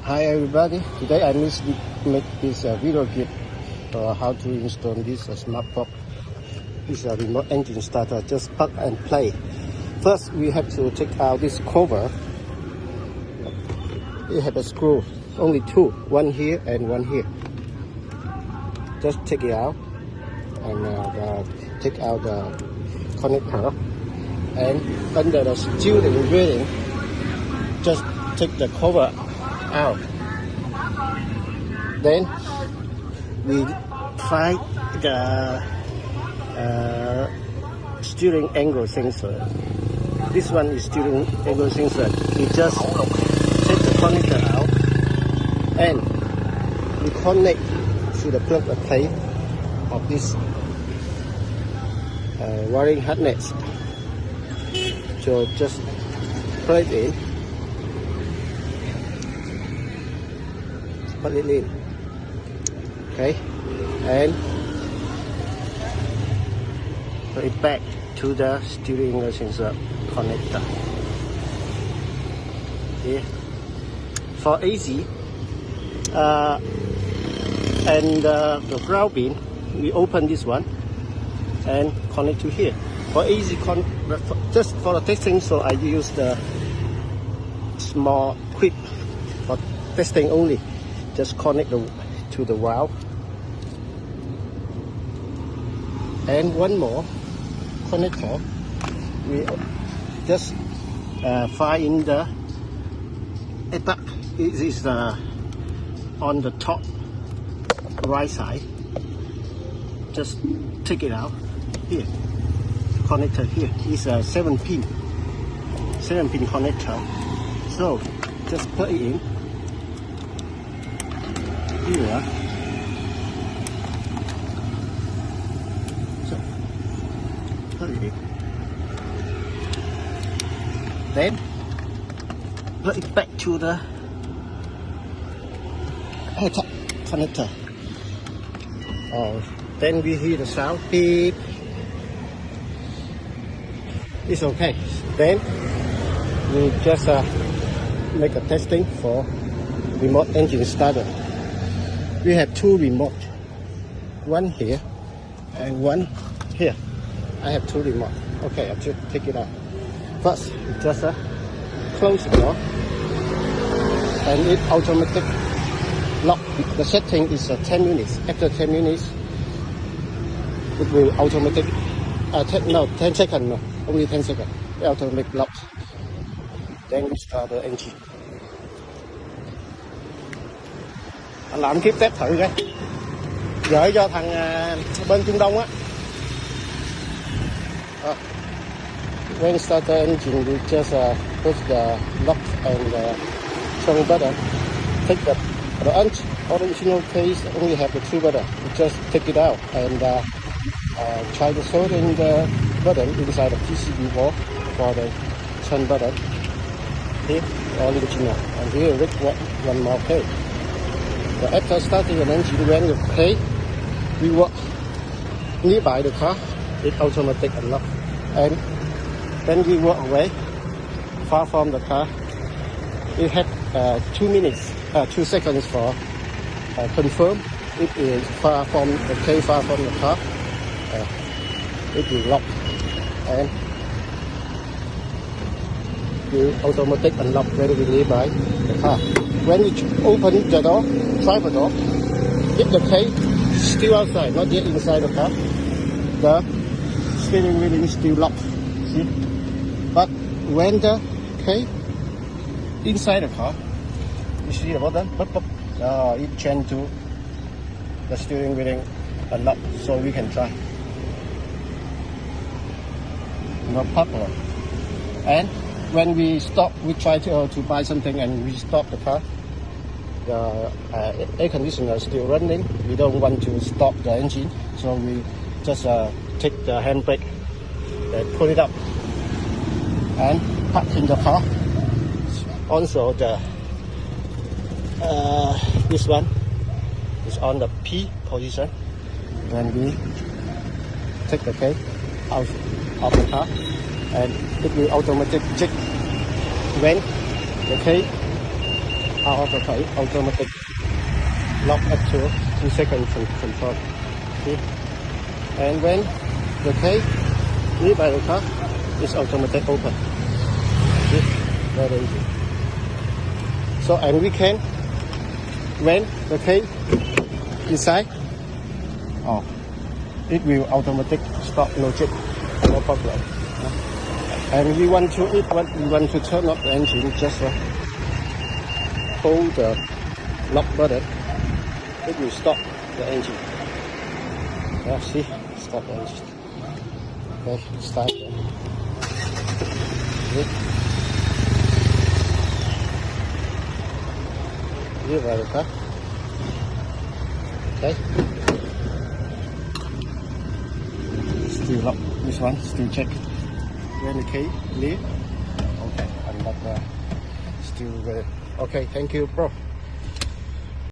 Hi everybody, today I make this video clip how to install this SmartBox. This is a remote engine starter, just plug and play. First we have to take out this cover. It have a screw, only two, one here and one here. Just take it out and take out the connector, and under the steering wheel just take the cover out. Then we find the steering angle sensor. This one is steering angle sensor. We just take the connector out and we connect to the plug and play of this wiring harness. So just plug it in. Put it in, okay, and put it back to the steering wheel sensor connector. Okay. For AC and the ground pin, we open this one and connect to here. For AC, just for the testing, so I use the small quick for testing only. Just connect to the valve, and one more connector. We just fire in the plug. It is on the top right side. Just take it out here. Connector here is a 7-pin connector. So just put it in. Here, so put it in. Then put it back to the top connector. Then we hear the sound beep. It's okay. Then we just make a testing for remote engine starter. We have two remote, one here and one here. I have two remote. Okay, I'll just take it out. First, just close the door, and it automatic lock. The setting is 10 minutes. After 10 minutes, it will automatic. 10 seconds. No, only 10 seconds. It automatic lock. Then we start the engine. Làm kiếp test thử cái gửi cho thằng bên Trung Đông á. When start the engine, we just push the lock and the turn button. Take the original case only have the two buttons. We just take it out and try to solder in the button inside the PCB board for the turn button. Here, original, and here one more case. So after starting an engine, when you play, we walk nearby the car, it automatic unlock. And then we walk away, far from the car. We have 2 seconds for confirm it is far from the car. It will lock and will automatic unlock very nearby the car. When you open the door, driver door, if the key is still outside, not yet inside the car, the steering wheel is still locked. See? But when the key inside the car, you see the button, it changes to the steering wheel unlocked, so we can try. No problem. And when we stop, we try to buy something and we stop the car. The air conditioner is still running. We don't want to stop the engine, so we just take the handbrake and pull it up and park in the car. Also, the this one is on the P position. When we take the key out of the car, and it will automatically check when the key out of the car, automatic lock actual 2 seconds control. See? And when the key leave by the car, it's automatic open. See? Very easy. So, and we can, when the key inside, it will automatic stop, no check, no problem. And we want to turn off the engine, just hold the lock button, it will stop the engine. Yeah, see, stop the engine. Okay, start it. Here by the car. Okay. Still lock, this one, still check. When the key leave. Okay, I'm not still okay, thank you, bro.